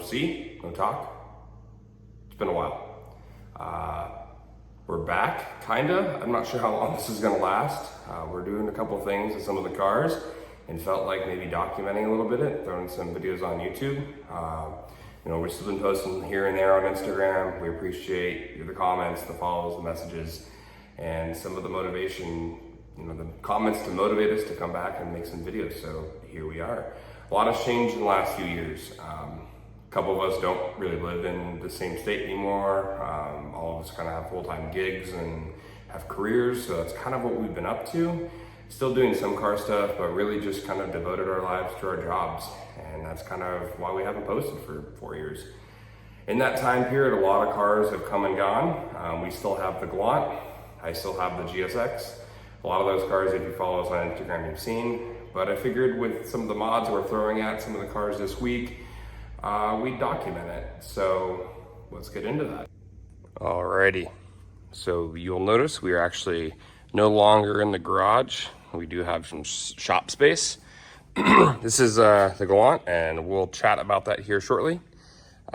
see, no talk. It's been a while. We're back, kinda. I'm not sure how long this is gonna last. We're doing a couple things with some of the cars and felt like maybe documenting a little bit, throwing some videos on YouTube. We've still been posting here and there on Instagram. We appreciate the comments, the follows, the messages, and some of the motivation, the comments to motivate us to come back and make some videos. So here we are. A lot has changed in the last few years. A couple of us don't really live in the same state anymore. All of us kind of have full-time gigs and have careers, so that's kind of what we've been up to. Still doing some car stuff, but really just kind of devoted our lives to our jobs. And that's kind of why we haven't posted for 4 years. In that time period, a lot of cars have come and gone. We still have the Galant. I still have the GSX. A lot of those cars, if you follow us on Instagram, you've seen. But I figured with some of the mods we're throwing at some of the cars this week, we document it. So let's get into that. Alrighty. So you'll notice we are actually no longer in the garage. We do have some shop space. This is the Galant, and we'll chat about that here shortly.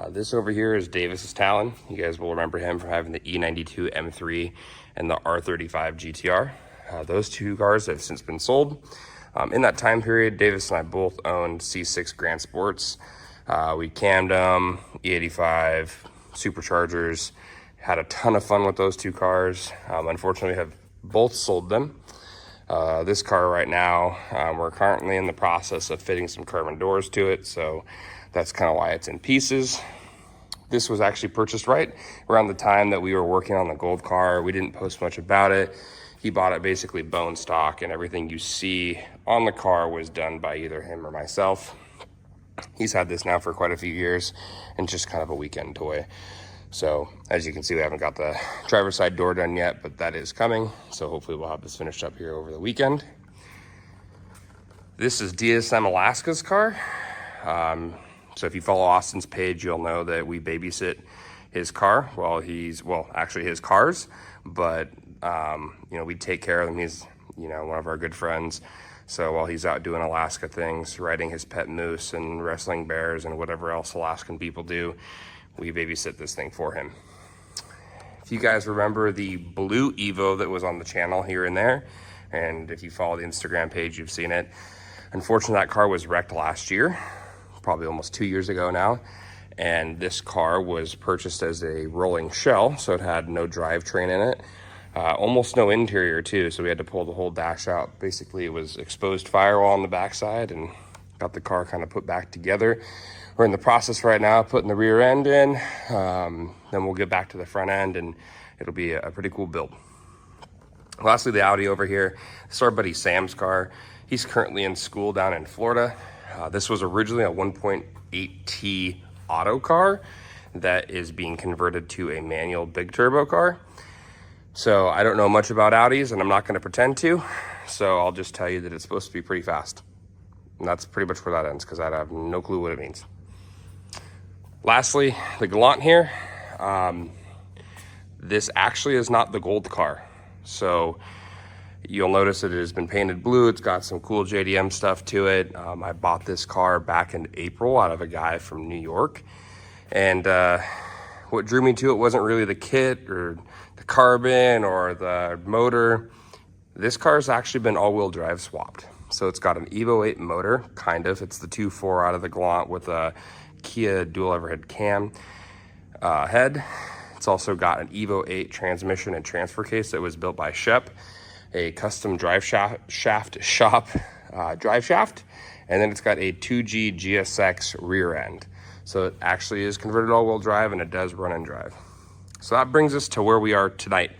This over here is Davis's Talon. You guys will remember him from having the E92 M3 and the R35 GTR. Those two cars have since been sold. In that time period, Davis and I both owned C6 Grand Sports. We cammed them, E85, superchargers, had a ton of fun with those two cars. Unfortunately, we have both sold them. This car right now, we're currently in the process of fitting some carbon doors to it, so that's kind of why it's in pieces. This was actually purchased right around the time that we were working on the gold car. We didn't post much about it. He bought it basically bone stock, and everything you see on the car was done by either him or myself. He's had this now for quite a few years and just kind of a weekend toy. So as you can see, we haven't got the driver's side door done yet, but that is coming. So hopefully we'll have this finished up here over the weekend. This is DSM Alaska's car. So if you follow Austin's page, you'll know that we babysit his car while actually his cars, but we take care of him. He's, one of our good friends. So while he's out doing Alaska things, riding his pet moose and wrestling bears and whatever else Alaskan people do, we babysit this thing for him. If you guys remember the blue Evo that was on the channel here and there, and if you follow the Instagram page, you've seen it. Unfortunately, that car was wrecked last year, probably almost 2 years ago now. And this car was purchased as a rolling shell, so it had no drivetrain in it. Almost no interior too, so we had to pull the whole dash out. Basically, it was exposed firewall on the backside and got the car kind of put back together. We're in the process right now, putting the rear end in. Then we'll get back to the front end, and it'll be a pretty cool build. Lastly, the Audi over here. This is our buddy Sam's car. He's currently in school down in Florida. This was originally a 1.8T auto car that is being converted to a manual big turbo car. So I don't know much about Audis, and I'm not going to pretend to. So I'll just tell you that it's supposed to be pretty fast. And that's pretty much where that ends, because I have no clue what it means. Lastly, the Galant here. This actually is not the gold car. So you'll notice that it has been painted blue. It's got some cool JDM stuff to it. I bought this car back in April out of a guy from New York. And what drew me to it wasn't really the kit or the carbon or the motor. This car's actually been all-wheel drive swapped. So it's got an Evo 8 motor, kind of. It's the 2.4 out of the Galant with a Kia dual overhead cam head. It's also got an Evo 8 transmission and transfer case that was built by Shep, a custom drive shaft shop drive shaft. And then it's got a 2G GSX rear end. So it actually is converted all-wheel drive, and it does run and drive. So that brings us to where we are tonight.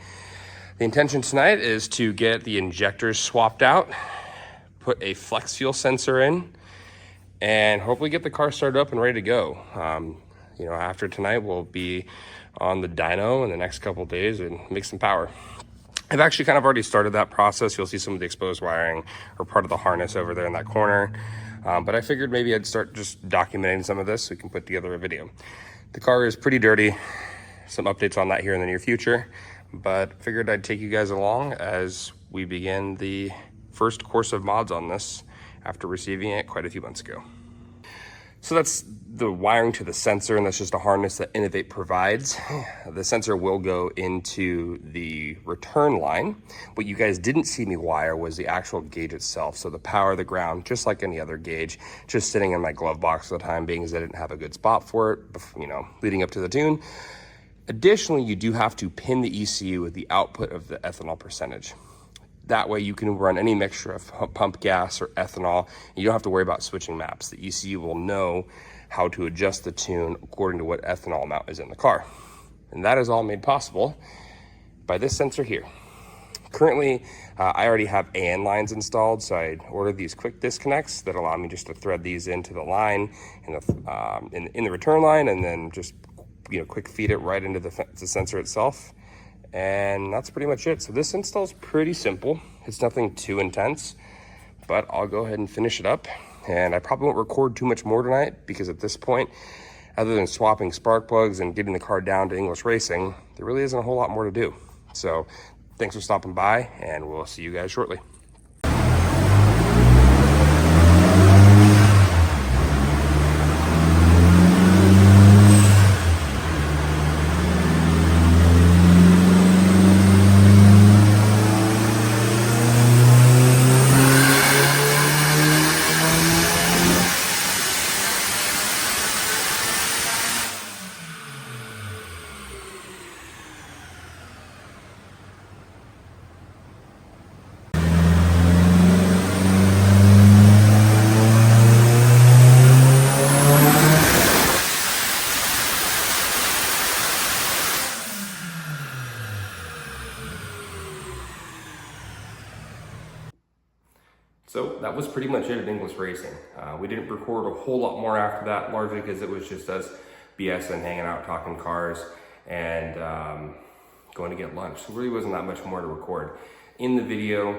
The intention tonight is to get the injectors swapped out, put a flex fuel sensor in, and hopefully get the car started up and ready to go. After tonight, we'll be on the dyno in the next couple of days and make some power. I've actually kind of already started that process. You'll see some of the exposed wiring or part of the harness over there in that corner. But I figured maybe I'd start just documenting some of this so we can put together a video. The car is pretty dirty. Some updates on that here in the near future, but figured I'd take you guys along as we begin the first course of mods on this after receiving it quite a few months ago. So that's the wiring to the sensor, and that's just a harness that Innovate provides. The sensor will go into the return line. What you guys didn't see me wire was the actual gauge itself. So the power, the ground, just like any other gauge, just sitting in my glove box for the time being, as I didn't have a good spot for it, you know, leading up to the tune. Additionally, you do have to pin the ECU with the output of the ethanol percentage. That way you can run any mixture of pump gas or ethanol, and you don't have to worry about switching maps. The ECU will know how to adjust the tune according to what ethanol amount is in the car. And that is all made possible by this sensor here. Currently, I already have AN lines installed, so I ordered these quick disconnects that allow me just to thread these into the line in the return line, and then just, you know, quick feed it right into the sensor itself. And that's pretty much it. So this install is pretty simple. It's nothing too intense, but I'll go ahead and finish it up. And I probably won't record too much more tonight, because at this point, other than swapping spark plugs and getting the car down to English Racing, there really isn't a whole lot more to do. So thanks for stopping by, and we'll see you guys shortly. So that was pretty much it at English Racing. We didn't record a whole lot more after that, largely because it was just us BSing, hanging out, talking cars, and going to get lunch. So really wasn't that much more to record. In the video,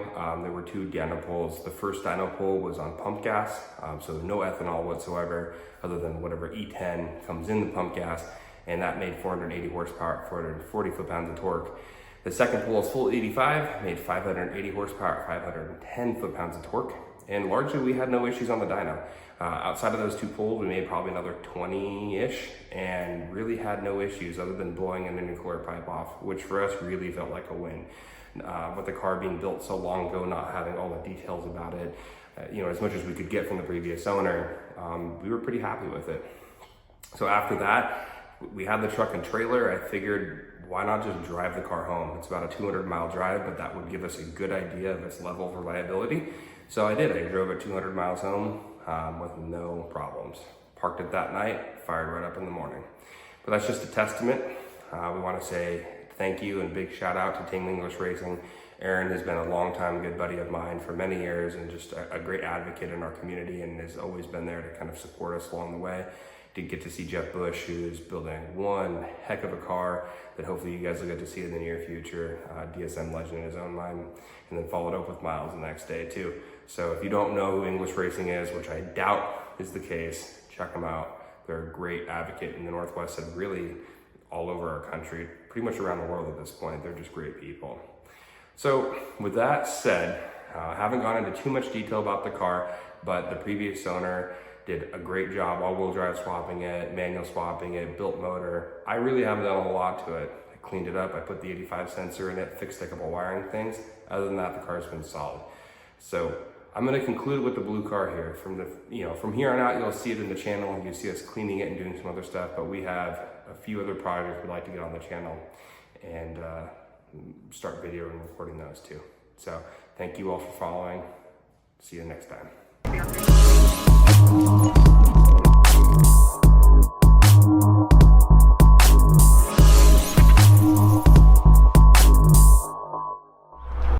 there were two dyno pulls. The first dyno pull was on pump gas, so no ethanol whatsoever, other than whatever E10 comes in the pump gas, and that made 480 horsepower, 440 foot-pounds of torque. The second pull is full 85, made 580 horsepower, 510 foot-pounds of torque, and largely we had no issues on the dyno. Outside of those two pulls, we made probably another 20-ish, and really had no issues other than blowing an intercooler pipe off, which for us really felt like a win. With the car being built so long ago, not having all the details about it, you know, as much as we could get from the previous owner, we were pretty happy with it. So after that, we had the truck and trailer. I figured, why not just drive the car home? It's about a 200-mile drive, but that would give us a good idea of its level of reliability. So I did. I drove it 200 miles home with no problems. Parked it that night, fired right up in the morning. But that's just a testament. We want to say thank you and big shout out to Team English Racing. Aaron has been a long-time good buddy of mine for many years, and just a great advocate in our community, and has always been there to kind of support us along the way. Did get to see Jeff Bush, who's building one heck of a car that hopefully you guys will get to see in the near future. DSM legend in his own mind, and then followed up with Miles the next day too. So if you don't know who English Racing is, which I doubt is the case, check them out. They're a great advocate in the Northwest and really all over our country, pretty much around the world at this point. They're just great people. So with that said, I haven't gone into too much detail about the car, but the previous owner did a great job, all-wheel drive swapping it, manual swapping it, built motor. I really haven't done a whole lot to it. I cleaned it up, I put the 85 sensor in it, fixed a couple wiring things. Other than that, the car's been solid. So I'm gonna conclude with the blue car here. From here on out, you'll see it in the channel. You'll see us cleaning it and doing some other stuff, but we have a few other projects we'd like to get on the channel and start video and recording those too. So thank you all for following. See you next time.